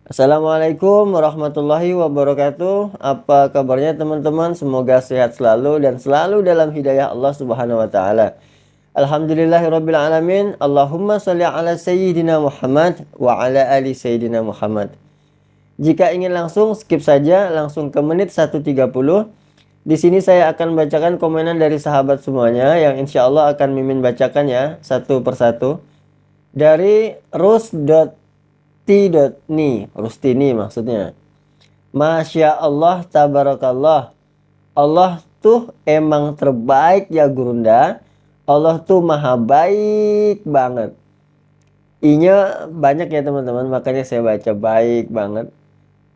Assalamualaikum warahmatullahi wabarakatuh. Apa kabarnya teman-teman? Semoga sehat selalu dan selalu dalam hidayah Allah Subhanahu wa taala. Alhamdulillahirabbil alamin. Allahumma shalli ala sayyidina Muhammad wa ala ali sayyidina Muhammad. Jika ingin langsung skip saja langsung ke menit 1:30. Di sini saya akan bacakan komenan dari sahabat semuanya yang insya Allah akan Mimin bacakan ya satu persatu. Dari Rustini maksudnya. Masya Allah tabarakallah. Allah tuh emang terbaik ya Gurunda. Allah tuh maha baik banget. I-nya banyak ya teman-teman, makanya saya baca baik banget.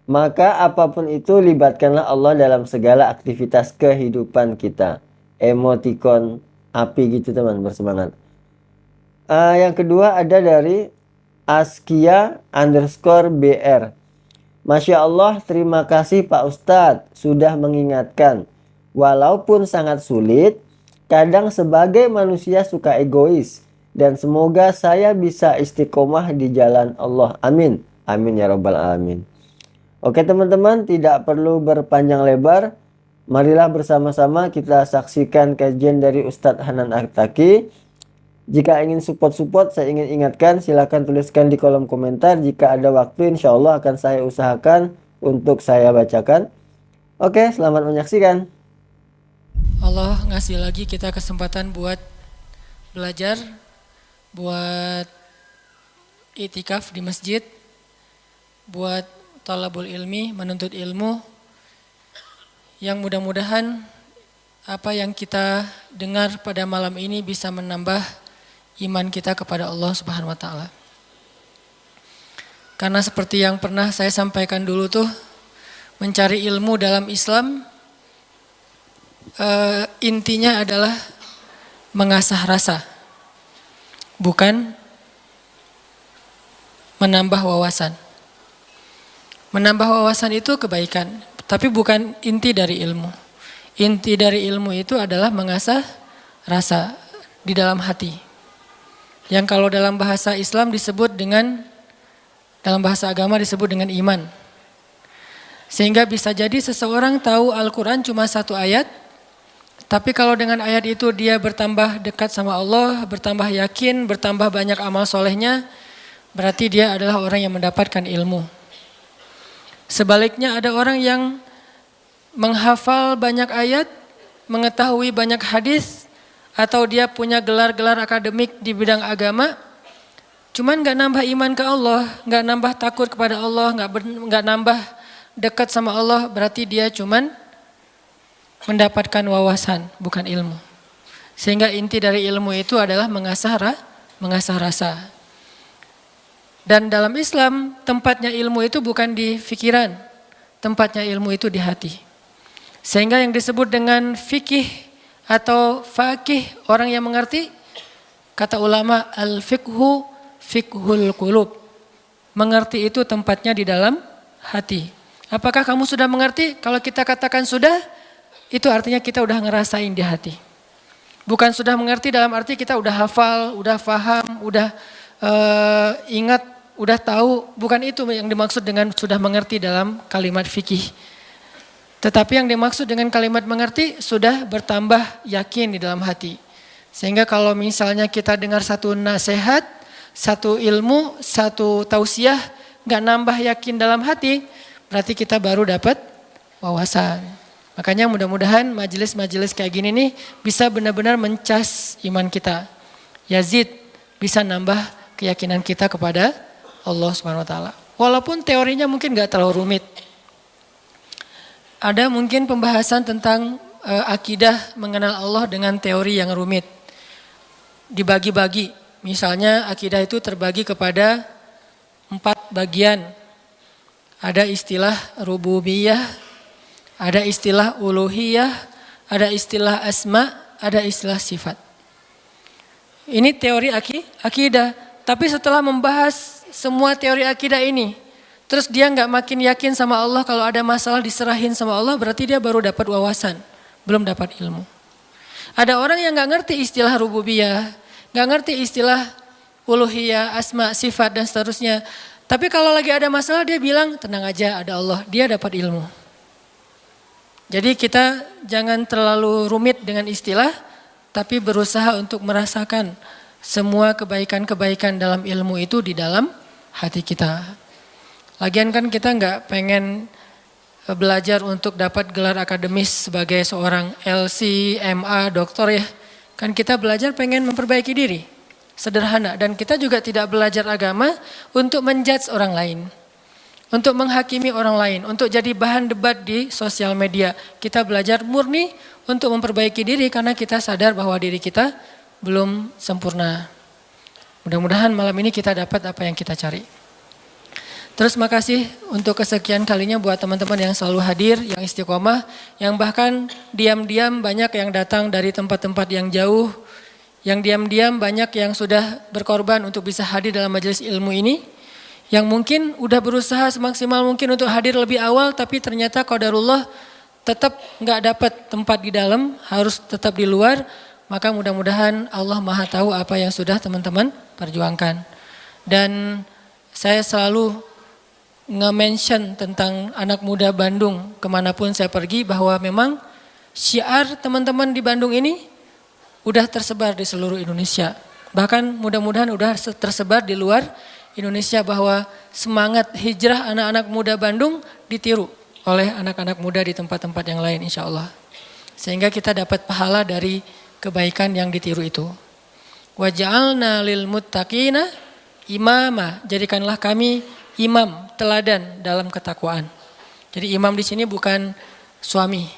Maka apapun itu libatkanlah Allah dalam segala aktivitas kehidupan kita. Emoticon api gitu teman, bersemangat. Yang kedua ada dari Askia_BR. Masya Allah, terima kasih Pak Ustadz sudah mengingatkan. Walaupun sangat sulit, kadang sebagai manusia suka egois. Dan semoga saya bisa istiqomah di jalan Allah. Amin. Amin ya rabbal alamin. Oke teman-teman, tidak perlu berpanjang lebar. Marilah bersama-sama kita saksikan kajian dari Ustadz Hanan Attaqi. Jika ingin support, saya ingin ingatkan, silahkan tuliskan di kolom komentar. Jika ada waktu, insya Allah akan saya usahakan untuk saya bacakan. Oke, selamat menyaksikan. Allah ngasih lagi kita kesempatan buat belajar, buat itikaf di masjid, buat talabul ilmi, menuntut ilmu, yang mudah-mudahan apa yang kita dengar pada malam ini bisa menambah iman kita kepada Allah Subhanahu wa taala. Karena seperti yang pernah saya sampaikan dulu tuh, mencari ilmu dalam Islam intinya adalah mengasah rasa, bukan menambah wawasan. Menambah wawasan itu kebaikan, tapi bukan inti dari ilmu. Inti dari ilmu itu adalah mengasah rasa di dalam hati. Yang kalau dalam bahasa Islam disebut dengan, dalam bahasa agama disebut dengan iman. Sehingga bisa jadi seseorang tahu Al-Quran cuma satu ayat, tapi kalau dengan ayat itu dia bertambah dekat sama Allah, bertambah yakin, bertambah banyak amal solehnya, berarti dia adalah orang yang mendapatkan ilmu. Sebaliknya ada orang yang menghafal banyak ayat, mengetahui banyak hadis, atau dia punya gelar-gelar akademik di bidang agama, cuman gak nambah iman ke Allah, gak nambah takut kepada Allah, gak nambah dekat sama Allah, berarti dia cuman mendapatkan wawasan, bukan ilmu. Sehingga inti dari ilmu itu adalah mengasah rasa. Dan dalam Islam, tempatnya ilmu itu bukan di pikiran, tempatnya ilmu itu di hati. Sehingga yang disebut dengan fikih atau faqih, orang yang mengerti, kata ulama al-fiqhu fiqhul qulub. Mengerti itu tempatnya di dalam hati. Apakah kamu sudah mengerti? Kalau kita katakan sudah, itu artinya kita udah ngerasain di hati. Bukan sudah mengerti dalam arti kita udah hafal, udah paham, udah ingat, udah tahu. Bukan itu yang dimaksud dengan sudah mengerti dalam kalimat fikih. Tetapi yang dimaksud dengan kalimat mengerti sudah bertambah yakin di dalam hati. Sehingga kalau misalnya kita dengar satu nasihat, satu ilmu, satu tausiah, gak nambah yakin dalam hati, berarti kita baru dapat wawasan. Makanya mudah-mudahan majelis-majelis kayak gini nih bisa benar-benar mencas iman kita. Yazid bisa nambah keyakinan kita kepada Allah Subhanahu wa taala. Walaupun teorinya mungkin gak terlalu rumit. Ada mungkin pembahasan tentang akidah mengenal Allah dengan teori yang rumit. Dibagi-bagi, misalnya akidah itu terbagi kepada 4 bagian. Ada istilah rububiyah, ada istilah uluhiyah, ada istilah asma, ada istilah sifat. Ini teori akidah. Tapi setelah membahas semua teori akidah ini, terus dia nggak makin yakin sama Allah, kalau ada masalah diserahin sama Allah, berarti dia baru dapat wawasan, belum dapat ilmu. Ada orang yang nggak ngerti istilah rububiyah, nggak ngerti istilah uluhiyah, asma, sifat dan seterusnya. Tapi kalau lagi ada masalah dia bilang tenang aja ada Allah, dia dapat ilmu. Jadi kita jangan terlalu rumit dengan istilah, tapi berusaha untuk merasakan semua kebaikan-kebaikan dalam ilmu itu di dalam hati kita. Lagian kan kita nggak pengen belajar untuk dapat gelar akademis sebagai seorang LC, MA, doktor ya. Kan kita belajar pengen memperbaiki diri, sederhana. Dan kita juga tidak belajar agama untuk menjudge orang lain, untuk menghakimi orang lain, untuk jadi bahan debat di sosial media. Kita belajar murni untuk memperbaiki diri karena kita sadar bahwa diri kita belum sempurna. Mudah-mudahan malam ini kita dapat apa yang kita cari. Terus makasih untuk kesekian kalinya buat teman-teman yang selalu hadir, yang istiqomah, yang bahkan diam-diam banyak yang datang dari tempat-tempat yang jauh, yang diam-diam banyak yang sudah berkorban untuk bisa hadir dalam majelis ilmu ini, yang mungkin udah berusaha semaksimal mungkin untuk hadir lebih awal, tapi ternyata qadarullah tetap nggak dapat tempat di dalam, harus tetap di luar. Maka mudah-mudahan Allah Maha tahu apa yang sudah teman-teman perjuangkan. Dan saya selalu nge-mention tentang anak muda Bandung kemanapun saya pergi, bahwa memang syiar teman-teman di Bandung ini udah tersebar di seluruh Indonesia. Bahkan mudah-mudahan udah tersebar di luar Indonesia, bahwa semangat hijrah anak-anak muda Bandung ditiru oleh anak-anak muda di tempat-tempat yang lain insya Allah. Sehingga kita dapat pahala dari kebaikan yang ditiru itu. Waj'alna lil muttaqina imama, jadikanlah kami imam, teladan dalam ketakwaan. Jadi imam di sini bukan suami.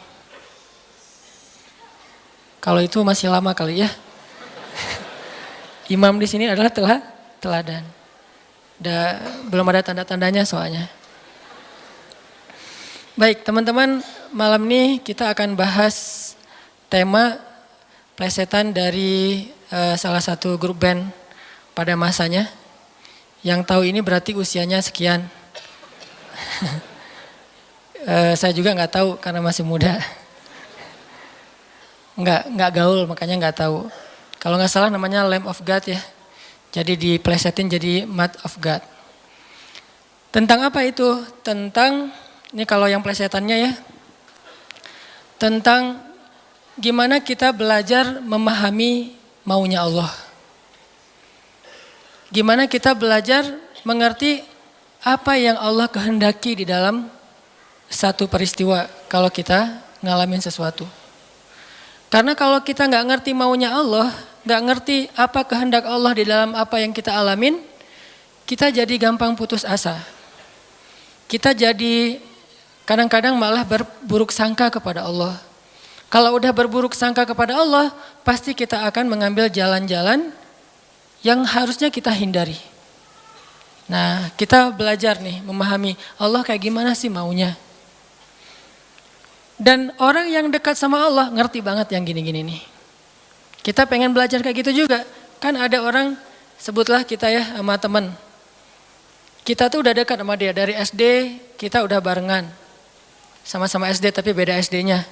Kalau itu masih lama kali ya. Imam di sini adalah teladan. Belum ada tanda-tandanya soalnya. Baik teman-teman, malam ini kita akan bahas tema plesetan dari salah satu grup band pada masanya. Yang tahu ini berarti usianya sekian. Saya juga nggak tahu karena masih muda. Nggak gaul makanya nggak tahu. Kalau nggak salah namanya Lamb of God ya. Jadi diplesetin jadi Mud of God. Tentang apa itu? Tentang, ini kalau yang plesetannya ya. Tentang gimana kita belajar memahami maunya Allah. Gimana kita belajar mengerti apa yang Allah kehendaki di dalam satu peristiwa kalau kita ngalamin sesuatu. Karena kalau kita nggak ngerti maunya Allah, nggak ngerti apa kehendak Allah di dalam apa yang kita alamin, kita jadi gampang putus asa. Kita jadi kadang-kadang malah berburuk sangka kepada Allah. Kalau udah berburuk sangka kepada Allah, pasti kita akan mengambil jalan-jalan yang harusnya kita hindari. Nah, kita belajar nih memahami Allah kayak gimana sih maunya. Dan orang yang dekat sama Allah ngerti banget yang gini-gini nih. Kita pengen belajar kayak gitu juga. Kan ada orang, sebutlah kita ya sama teman. Kita tuh udah dekat sama dia dari SD, kita udah barengan. Sama-sama SD tapi beda SD-nya.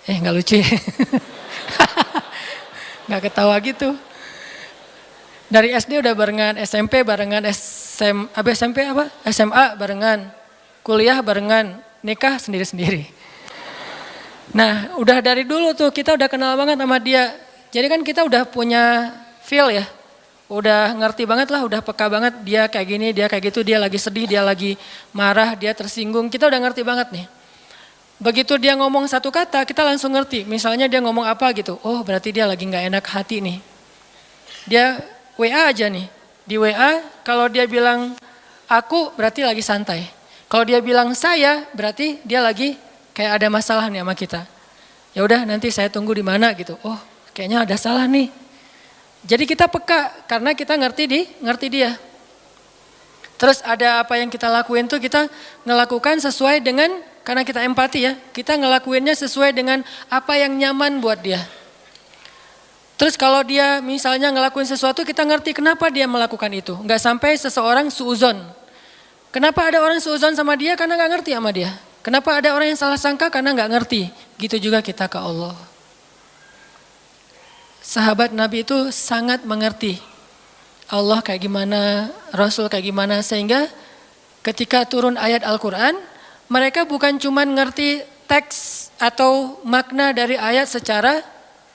Nggak lucu ya? Nggak ketawa gitu. Dari SD udah barengan, SMP barengan, SMA barengan, kuliah barengan, nikah sendiri-sendiri. Nah udah dari dulu tuh kita udah kenal banget sama dia. Jadi kan kita udah punya feel ya. Udah ngerti banget lah, udah peka banget dia kayak gini, dia kayak gitu, dia lagi sedih, dia lagi marah, dia tersinggung. Kita udah ngerti banget nih. Begitu dia ngomong satu kata kita langsung ngerti. Misalnya dia ngomong apa gitu, oh berarti dia lagi gak enak hati nih. Dia WA aja nih, di WA kalau dia bilang aku berarti lagi santai. Kalau dia bilang saya berarti dia lagi kayak ada masalah nih sama kita. Ya udah nanti saya tunggu di mana gitu. Oh kayaknya ada salah nih. Jadi kita peka karena kita ngerti dia. Terus ada apa yang kita lakuin tuh kita ngelakukan sesuai dengan, karena kita empati ya, kita ngelakuinnya sesuai dengan apa yang nyaman buat dia. Terus kalau dia misalnya ngelakuin sesuatu kita ngerti kenapa dia melakukan itu. Nggak sampai seseorang suuzon. Kenapa ada orang suuzon sama dia? Karena nggak ngerti sama dia. Kenapa ada orang yang salah sangka? Karena nggak ngerti. Gitu juga kita ke Allah. Sahabat Nabi itu sangat mengerti Allah kayak gimana, Rasul kayak gimana, sehingga ketika turun ayat Al-Quran, mereka bukan cuma ngerti teks atau makna dari ayat secara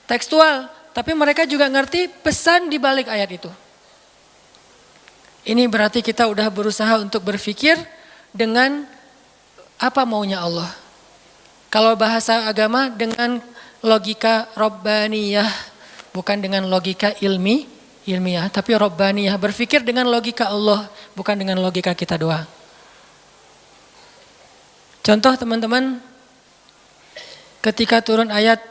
tekstual, tapi mereka juga ngerti pesan di balik ayat itu. Ini berarti kita udah berusaha untuk berpikir dengan apa maunya Allah. Kalau bahasa agama dengan logika Rabbaniyah, bukan dengan logika ilmiah, tapi Rabbaniyah, berpikir dengan logika Allah, bukan dengan logika kita doang. Contoh teman-teman, ketika turun ayat,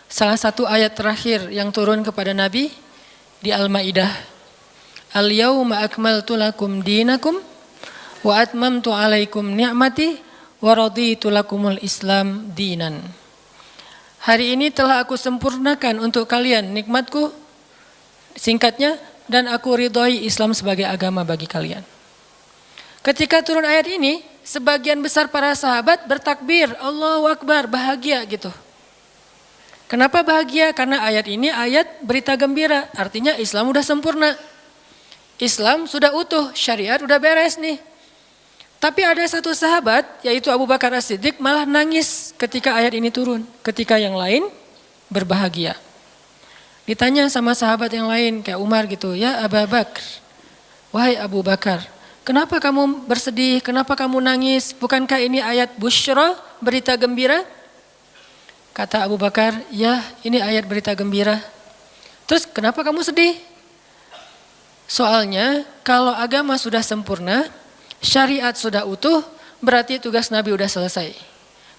salah satu ayat terakhir yang turun kepada Nabi di Al-Maidah. Al-yawma akmaltu lakum dinakum wa atmamtu alaikum ni'mati wa raditu lakumul Islam dinan. Hari ini telah aku sempurnakan untuk kalian nikmatku, singkatnya, dan aku ridhoi Islam sebagai agama bagi kalian. Ketika turun ayat ini, sebagian besar para sahabat bertakbir, Allahu Akbar, bahagia gitu. Kenapa bahagia? Karena ayat ini ayat berita gembira, artinya Islam udah sempurna. Islam sudah utuh, syariat udah beres nih. Tapi ada satu sahabat, yaitu Abu Bakar As-Siddiq, malah nangis ketika ayat ini turun. Ketika yang lain berbahagia. Ditanya sama sahabat yang lain, kayak Umar gitu, ya Abu Bakar, wahai Abu Bakar, kenapa kamu bersedih, kenapa kamu nangis? Bukankah ini ayat busyra, berita gembira? Kata Abu Bakar, ya ini ayat berita gembira. Terus kenapa kamu sedih? Soalnya kalau agama sudah sempurna, syariat sudah utuh, berarti tugas Nabi udah selesai.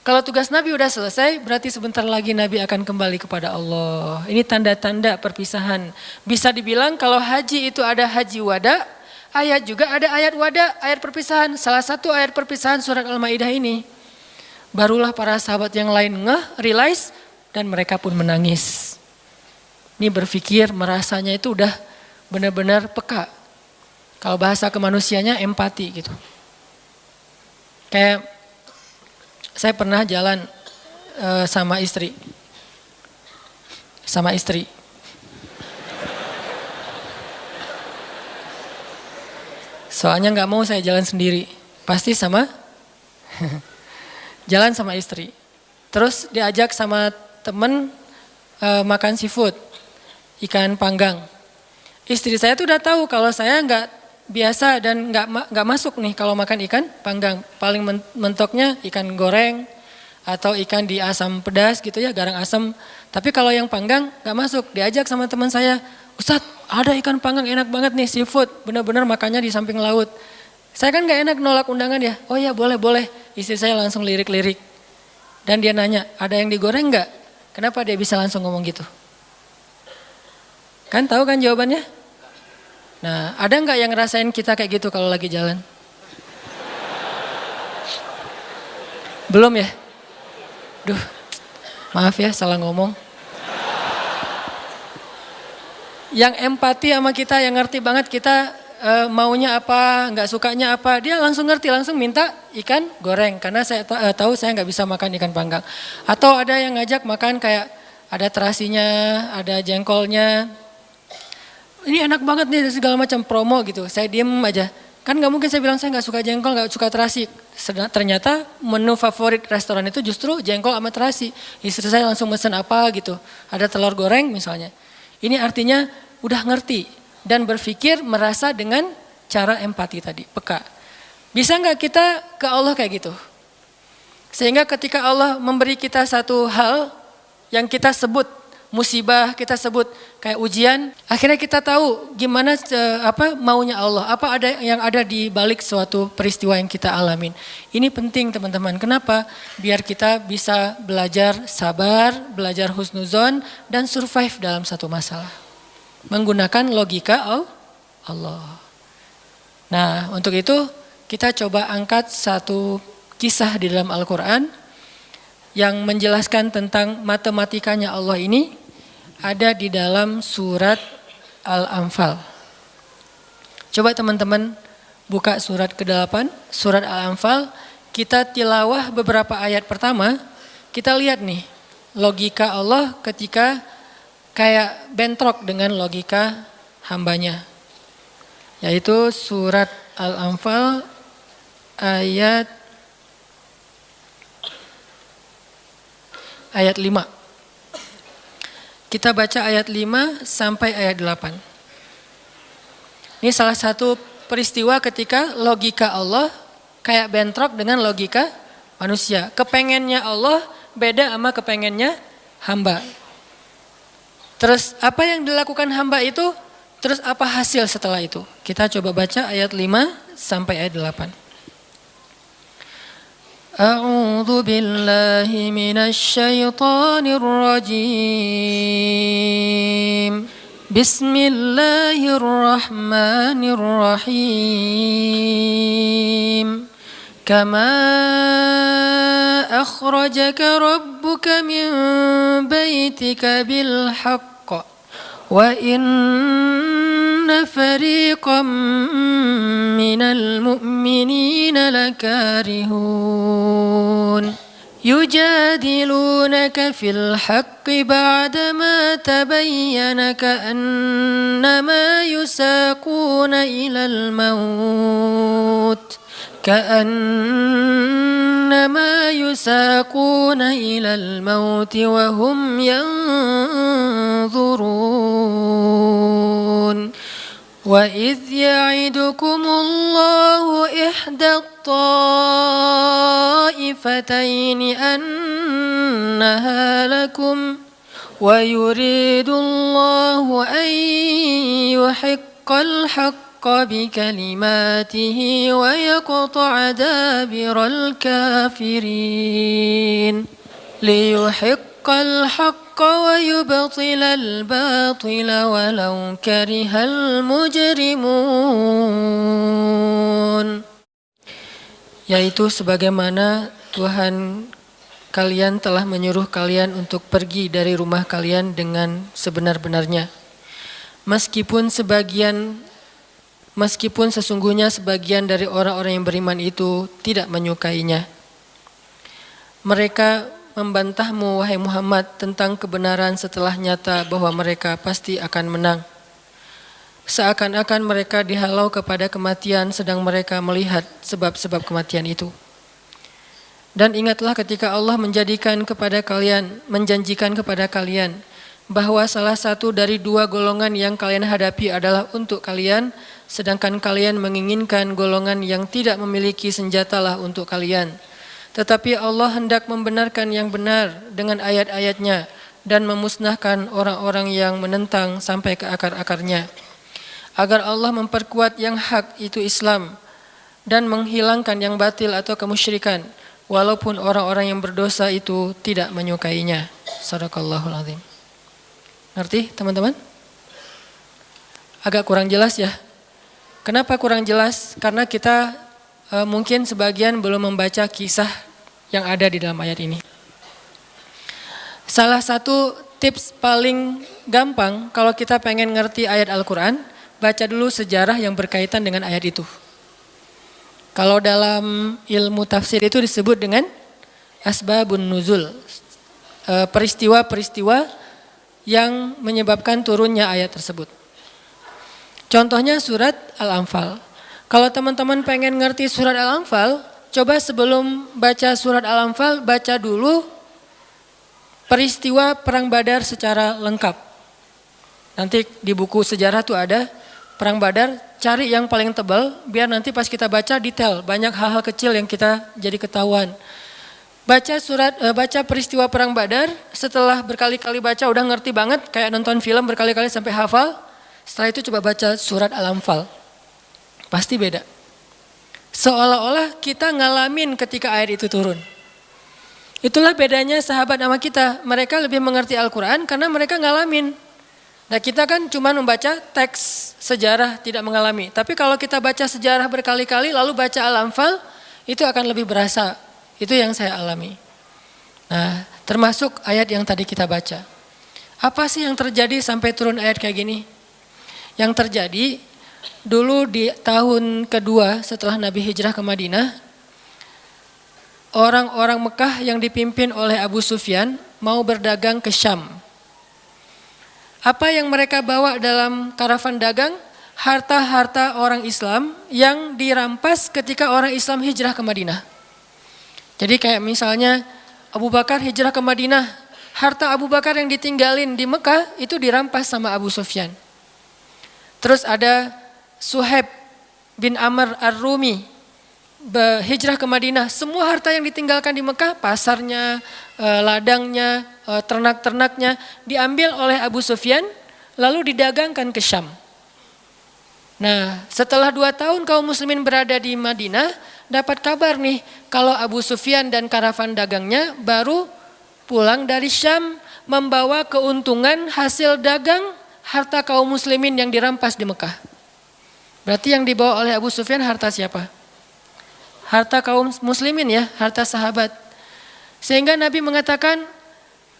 Kalau tugas Nabi udah selesai, berarti sebentar lagi Nabi akan kembali kepada Allah. Ini tanda-tanda perpisahan. Bisa dibilang kalau haji itu ada haji wada, ayat juga ada ayat wada, ayat perpisahan. Salah satu ayat perpisahan surat Al-Maidah ini. Barulah para sahabat yang lain realize, dan mereka pun menangis. Ini berpikir, merasanya itu udah benar-benar peka. Kalau bahasa kemanusianya empati gitu. Kayak saya pernah jalan sama istri. Soalnya nggak mau saya jalan sendiri. Pasti jalan sama istri. Terus diajak sama temen makan seafood, ikan panggang. Istri saya tuh udah tahu kalau saya nggak biasa dan nggak masuk nih kalau makan ikan panggang. Paling mentoknya ikan goreng atau ikan di asam pedas gitu ya, garang asam. Tapi kalau yang panggang nggak masuk. Diajak sama teman saya, Ustadz ada ikan panggang enak banget nih, seafood, benar-benar makannya di samping laut. Saya kan nggak enak nolak undangan ya. Oh ya boleh. Istri saya langsung lirik-lirik. Dan dia nanya, ada yang digoreng nggak? Kenapa dia bisa langsung ngomong gitu? Kan tahu kan jawabannya? Nah, ada nggak yang ngerasain kita kayak gitu kalau lagi jalan? Belum ya? Duh, maaf ya salah ngomong. Yang empati sama kita, yang ngerti banget kita maunya apa, nggak sukanya apa, dia langsung ngerti, langsung minta ikan goreng. Karena saya tahu saya nggak bisa makan ikan panggang. Atau ada yang ngajak makan kayak ada terasinya, ada jengkolnya. Ini enak banget nih segala macam promo gitu. Saya diem aja. Kan nggak mungkin saya bilang saya nggak suka jengkol, nggak suka terasi. Ternyata menu favorit restoran itu justru jengkol sama terasi. Istri saya langsung mesen apa gitu. Ada telur goreng misalnya. Ini artinya udah ngerti dan berpikir merasa dengan cara empati tadi, peka. Bisa nggak kita ke Allah kayak gitu? Sehingga ketika Allah memberi kita satu hal yang kita sebut musibah, kita sebut kayak ujian, akhirnya kita tahu gimana maunya Allah, apa ada yang ada di balik suatu peristiwa yang kita alamin. Ini penting teman-teman. Kenapa? Biar kita bisa belajar sabar, belajar husnuzon, dan survive dalam satu masalah. Menggunakan logika Allah. Nah, untuk itu kita coba angkat satu kisah di dalam Al-Quran yang menjelaskan tentang matematikanya Allah ini ada di dalam surat Al-Anfal. Coba teman-teman buka surat ke-8, surat Al-Anfal, kita tilawah beberapa ayat pertama, kita lihat nih logika Allah ketika kayak bentrok dengan logika hambanya. Yaitu surat Al-Anfal ayat 5. Kita baca ayat 5 sampai ayat 8. Ini salah satu peristiwa ketika logika Allah kayak bentrok dengan logika manusia. Kepengennya Allah beda sama kepengennya hamba. Terus apa yang dilakukan hamba itu? Terus apa hasil setelah itu? Kita coba baca ayat 5 sampai ayat 8. A'udzu billahi minasy syaithanir rajim. Bismillahirrahmanirrahim. Kama akhrajaka rabbuka min baitika bil haqq wa inna fariqam minal mu'minina lakarihun yujadilunaka fil haqqi ba'dama tabayyana ka'annama yusaquna ilal maut كأنما يساقون إلى الموت وهم ينظرون وإذ يعدكم الله إحدى الطائفتين أنها لكم ويريد الله أن يحق الحق بكلماته ويقطع دابر الكافرين ليحق الحق ويبطل الباطل ولو كره المجرمون. Yaitu sebagaimana Tuhan kalian telah menyuruh kalian untuk pergi dari rumah kalian dengan sebenar-benarnya. Meskipun sesungguhnya sebagian dari orang-orang yang beriman itu tidak menyukainya. Mereka membantahmu wahai Muhammad tentang kebenaran setelah nyata bahwa mereka pasti akan menang. Seakan-akan mereka dihalau kepada kematian sedang mereka melihat sebab-sebab kematian itu. Dan ingatlah ketika Allah menjanjikan kepada kalian bahwa salah satu dari dua golongan yang kalian hadapi adalah untuk kalian, sedangkan kalian menginginkan golongan yang tidak memiliki senjatalah untuk kalian. Tetapi Allah hendak membenarkan yang benar dengan ayat-ayatnya dan memusnahkan orang-orang yang menentang sampai ke akar-akarnya. Agar Allah memperkuat yang hak itu Islam dan menghilangkan yang batil atau kemusyrikan, walaupun orang-orang yang berdosa itu tidak menyukainya. Shadaqallahul azim. Ngerti teman-teman? Agak kurang jelas ya. Kenapa kurang jelas? Karena kita mungkin sebagian belum membaca kisah yang ada di dalam ayat ini. Salah satu tips paling gampang kalau kita pengen ngerti ayat Al-Quran, baca dulu sejarah yang berkaitan dengan ayat itu. Kalau dalam ilmu tafsir itu disebut dengan asbabun nuzul, peristiwa-peristiwa yang menyebabkan turunnya ayat tersebut. Contohnya surat Al-Anfal. Kalau teman-teman pengen ngerti surat Al-Anfal, coba sebelum baca surat Al-Anfal, baca dulu peristiwa Perang Badar secara lengkap. Nanti di buku sejarah tuh ada Perang Badar, cari yang paling tebal, biar nanti pas kita baca detail, banyak hal-hal kecil yang kita jadi ketahuan. Baca peristiwa Perang Badar, setelah berkali-kali baca udah ngerti banget, kayak nonton film berkali-kali sampai hafal. Setelah itu coba baca surat Al-Anfal. Pasti beda. Seolah-olah kita ngalamin ketika ayat itu turun. Itulah bedanya sahabat sama kita. Mereka lebih mengerti Al-Quran karena mereka ngalamin. Nah kita kan cuma membaca teks sejarah, tidak mengalami. Tapi kalau kita baca sejarah berkali-kali lalu baca Al-Anfal, itu akan lebih berasa. Itu yang saya alami. Nah, termasuk ayat yang tadi kita baca. Apa sih yang terjadi sampai turun ayat kayak gini? Yang terjadi dulu di tahun kedua setelah Nabi hijrah ke Madinah, orang-orang Mekah yang dipimpin oleh Abu Sufyan mau berdagang ke Syam. Apa yang mereka bawa dalam karavan dagang? Harta-harta orang Islam yang dirampas ketika orang Islam hijrah ke Madinah. Jadi kayak misalnya Abu Bakar hijrah ke Madinah, harta Abu Bakar yang ditinggalin di Mekah itu dirampas sama Abu Sufyan. Terus ada Suhaib bin Amr Ar-Rumi hijrah ke Madinah. Semua harta yang ditinggalkan di Mekah, pasarnya, ladangnya, ternak-ternaknya diambil oleh Abu Sufyan lalu didagangkan ke Syam. Nah, setelah 2 tahun kaum muslimin berada di Madinah, dapat kabar nih kalau Abu Sufyan dan karavan dagangnya baru pulang dari Syam membawa keuntungan hasil dagang harta kaum muslimin yang dirampas di Mekah. Berarti yang dibawa oleh Abu Sufyan harta siapa? Harta kaum muslimin ya, harta sahabat. Sehingga Nabi mengatakan,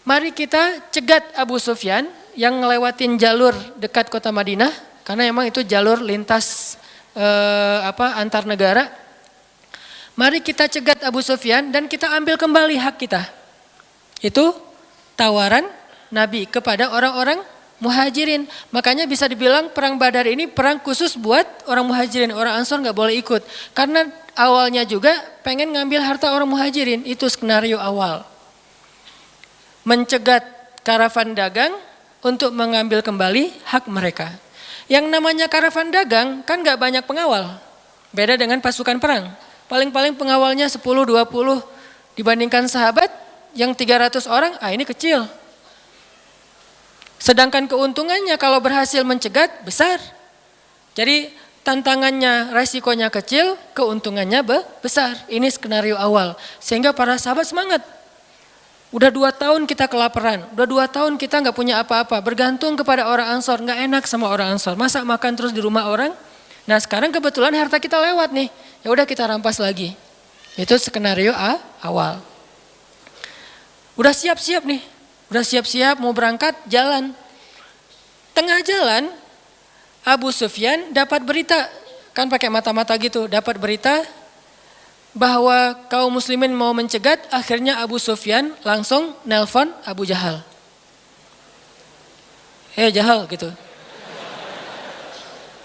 mari kita cegat Abu Sufyan yang ngelewatin jalur dekat kota Madinah, karena emang itu jalur lintas antar negara. Mari kita cegat Abu Sufyan dan kita ambil kembali hak kita. Itu tawaran Nabi kepada orang-orang Muhajirin. Makanya bisa dibilang perang Badar ini perang khusus buat orang Muhajirin. Orang Ansor gak boleh ikut. Karena awalnya juga pengen ngambil harta orang Muhajirin. Itu skenario awal. Mencegat karavan dagang untuk mengambil kembali hak mereka. Yang namanya karavan dagang kan gak banyak pengawal. Beda dengan pasukan perang. Paling-paling pengawalnya 10-20 dibandingkan sahabat yang 300 orang, ini kecil. Sedangkan keuntungannya kalau berhasil mencegat besar. Jadi tantangannya, resikonya kecil, keuntungannya besar. Ini skenario awal. Sehingga para sahabat semangat. Udah 2 tahun kita kelaparan, udah 2 tahun kita gak punya apa-apa. Bergantung kepada orang Ansor, gak enak sama orang Ansor. Masa makan terus di rumah orang? Nah sekarang kebetulan harta kita lewat nih. Ya udah kita rampas lagi. Itu skenario awal. Udah siap-siap nih. Udah siap-siap mau berangkat jalan. Tengah jalan Abu Sufyan dapat berita. Kan pakai mata-mata gitu. Dapat berita bahwa kaum muslimin mau mencegat. Akhirnya Abu Sufyan langsung nelpon Abu Jahal. Jahal gitu.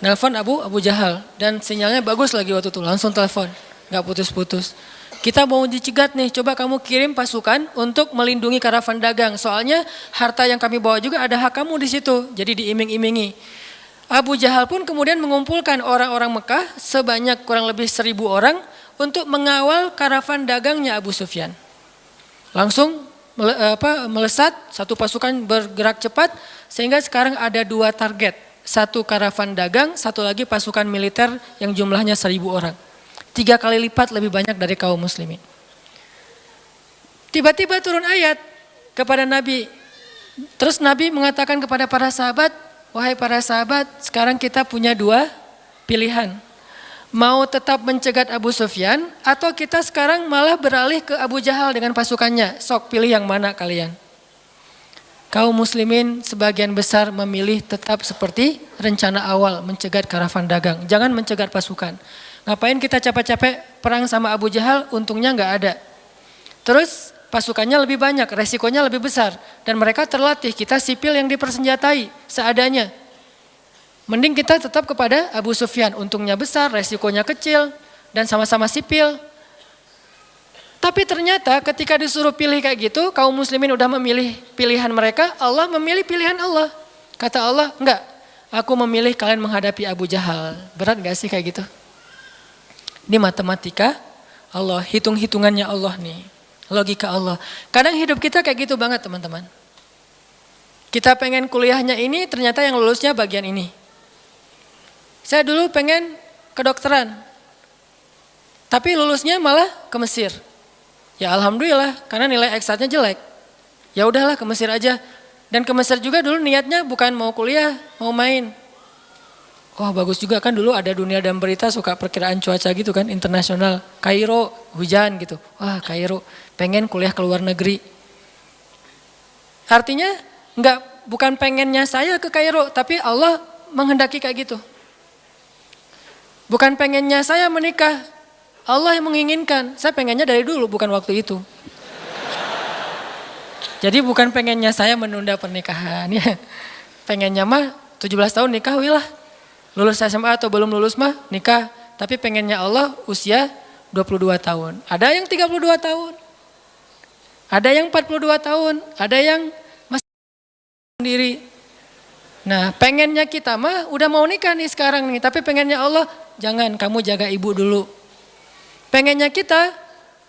Nelpon Abu Jahal. Dan sinyalnya bagus lagi waktu itu. Langsung telepon. Gak putus-putus. Kita mau dicegat nih, coba kamu kirim pasukan untuk melindungi karavan dagang. Soalnya harta yang kami bawa juga ada hak kamu di situ. Jadi diiming-imingi. Abu Jahal pun kemudian mengumpulkan orang-orang Mekah sebanyak kurang lebih 1.000 orang untuk mengawal karavan dagangnya Abu Sufyan. Langsung melesat, satu pasukan bergerak cepat sehingga sekarang ada 2 target. Satu karavan dagang, satu lagi pasukan militer yang jumlahnya 1.000 orang. 3 kali lipat lebih banyak dari kaum muslimin. Tiba-tiba turun ayat kepada Nabi. Terus Nabi mengatakan kepada para sahabat, wahai para sahabat, sekarang kita punya 2 pilihan. Mau tetap mencegat Abu Sufyan atau kita sekarang malah beralih ke Abu Jahal dengan pasukannya. Sok pilih yang mana kalian. Kaum muslimin sebagian besar memilih tetap seperti rencana awal mencegat karavan dagang. Jangan mencegat pasukan. Ngapain kita capek-capek perang sama Abu Jahal, untungnya nggak ada. Terus pasukannya lebih banyak, resikonya lebih besar. Dan mereka terlatih, kita sipil yang dipersenjatai seadanya. Mending kita tetap kepada Abu Sufyan, untungnya besar, resikonya kecil, dan sama-sama sipil. Tapi ternyata ketika disuruh pilih kayak gitu, kaum muslimin udah memilih pilihan mereka, Allah memilih pilihan Allah. Kata Allah, enggak, aku memilih kalian menghadapi Abu Jahal. Berat gak sih kayak gitu? Ini matematika Allah, hitung-hitungannya Allah nih. Logika Allah. Kadang hidup kita kayak gitu banget teman-teman. Kita pengen kuliahnya ini, ternyata yang lulusnya bagian ini. Saya dulu pengen kedokteran. Tapi lulusnya malah ke Mesir. Ya alhamdulillah, karena nilai eksatnya jelek. Ya udahlah ke Mesir aja. Dan ke Mesir juga dulu niatnya bukan mau kuliah, mau main. Wah bagus juga kan dulu ada Dunia dan Berita suka perkiraan cuaca gitu kan, internasional. Kairo hujan gitu. Wah Kairo pengen kuliah ke luar negeri. Artinya bukan pengennya saya ke Kairo, tapi Allah menghendaki kayak gitu. Bukan pengennya saya menikah, Allah yang menginginkan. Saya pengennya dari dulu, bukan waktu itu. Jadi bukan pengennya saya menunda pernikahan ya. pengennya mah 17 tahun nikah lah. Lulus SMA atau belum lulus mah nikah. Tapi pengennya Allah usia 22 tahun. Ada yang 32 tahun. Ada yang 42 tahun. Ada yang masih sendiri. Nah pengennya kita mah udah mau nikah nih sekarang nih. Tapi pengennya Allah jangan, kamu jaga ibu dulu. Pengennya kita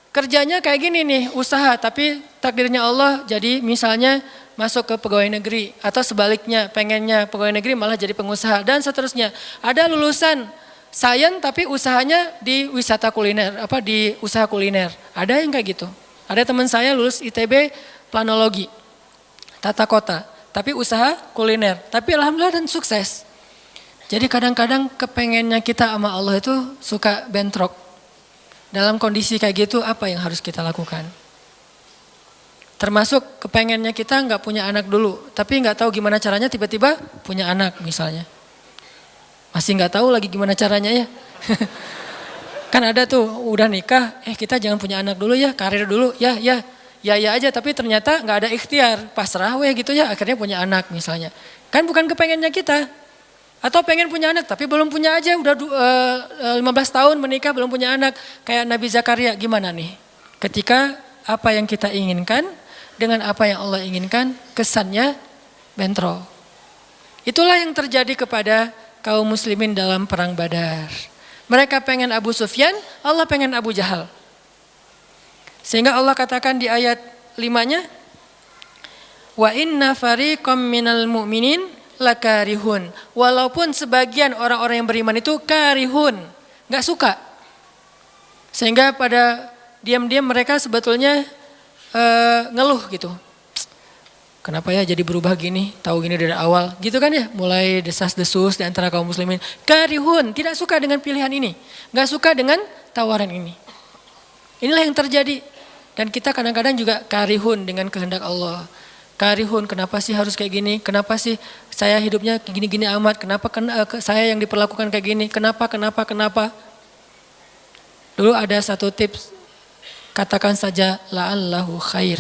kerjanya kayak gini nih, usaha, tapi takdirnya Allah jadi misalnya masuk ke pegawai negeri atau sebaliknya pengennya pegawai negeri malah jadi pengusaha dan seterusnya. Ada lulusan sains tapi usahanya di wisata kuliner, di usaha kuliner. Ada yang kayak gitu. Ada teman saya lulus ITB planologi, tata kota, tapi usaha kuliner. Tapi alhamdulillah dan sukses. Jadi kadang-kadang kepengennya kita sama Allah itu suka bentrok. Dalam kondisi kayak gitu apa yang harus kita lakukan? Termasuk kepengennya kita nggak punya anak dulu, tapi nggak tahu gimana caranya tiba-tiba punya anak misalnya. Masih nggak tahu lagi gimana caranya ya. Kan ada tuh udah nikah, kita jangan punya anak dulu ya, karir dulu, ya aja, tapi ternyata nggak ada ikhtiar, pasrah gitu ya, akhirnya punya anak misalnya. Kan bukan kepengennya kita. Atau pengen punya anak tapi belum punya aja, udah 15 tahun menikah belum punya anak. Kayak Nabi Zakaria, gimana nih? Ketika apa yang kita inginkan dengan apa yang Allah inginkan, kesannya bentrok. Itulah yang terjadi kepada kaum muslimin dalam perang Badar. Mereka pengen Abu Sufyan, Allah pengen Abu Jahal. Sehingga Allah katakan di ayat 5-nya, wa inna fariqam minal mu'minin lakarihun. Walaupun sebagian orang-orang yang beriman itu karihun, nggak suka. Sehingga pada diam-diam mereka sebetulnya ngeluh gitu. Kenapa ya jadi berubah gini? Tahu gini dari awal, gitu kan ya? Mulai desas-desus di antara kaum muslimin. Karihun, tidak suka dengan pilihan ini, nggak suka dengan tawaran ini. Inilah yang terjadi. Dan kita kadang-kadang juga karihun dengan kehendak Allah. Karihun, kenapa sih harus kayak gini? Kenapa sih saya hidupnya gini-gini amat? Kenapa saya yang diperlakukan kayak gini? Kenapa? Dulu ada satu tips, katakan saja la'allahu khair.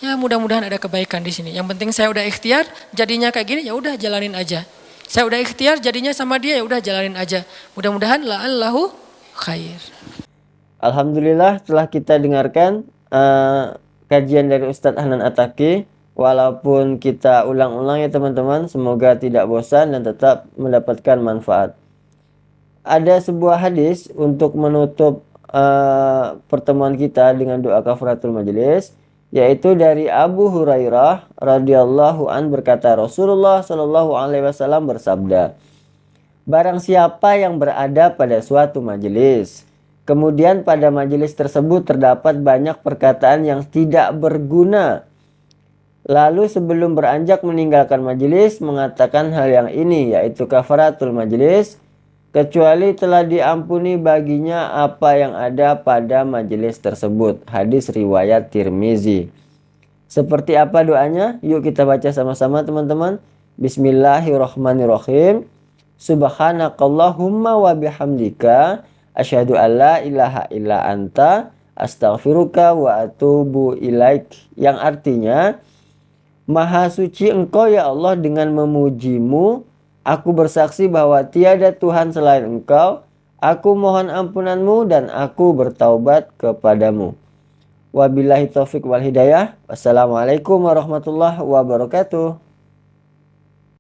Ya mudah-mudahan ada kebaikan di sini. Yang penting saya udah ikhtiar, jadinya kayak gini, ya udah jalanin aja. Saya udah ikhtiar, jadinya sama dia, ya udah jalanin aja. Mudah-mudahan la'allahu khair. Alhamdulillah telah kita dengarkan kajian dari Ustadz Hanan Attaqi. Walaupun kita ulang-ulang ya teman-teman, semoga tidak bosan dan tetap mendapatkan manfaat. Ada sebuah hadis untuk menutup pertemuan kita dengan doa kafaratul majelis, yaitu dari Abu Hurairah radhiyallahu an berkata, Rasulullah shallallahu alaihi wasallam bersabda, barang siapa yang berada pada suatu majelis, kemudian pada majelis tersebut terdapat banyak perkataan yang tidak berguna, lalu sebelum beranjak meninggalkan majelis mengatakan hal yang ini, yaitu kafaratul majelis, kecuali telah diampuni baginya apa yang ada pada majelis tersebut. Hadis riwayat Tirmizi. Seperti apa doanya? Yuk kita baca sama-sama teman-teman. Bismillahirrahmanirrahim. Subhanakallahumma wa bihamdika asyhadu an la ilaha illa anta astaghfiruka wa atubu ilaik. Yang artinya, Maha suci Engkau ya Allah, dengan memujimu aku bersaksi bahwa tiada Tuhan selain Engkau. Aku mohon ampunanmu dan aku bertaubat kepadamu. Wabillahi taufik wal hidayah. Wassalamualaikum warahmatullahi wabarakatuh.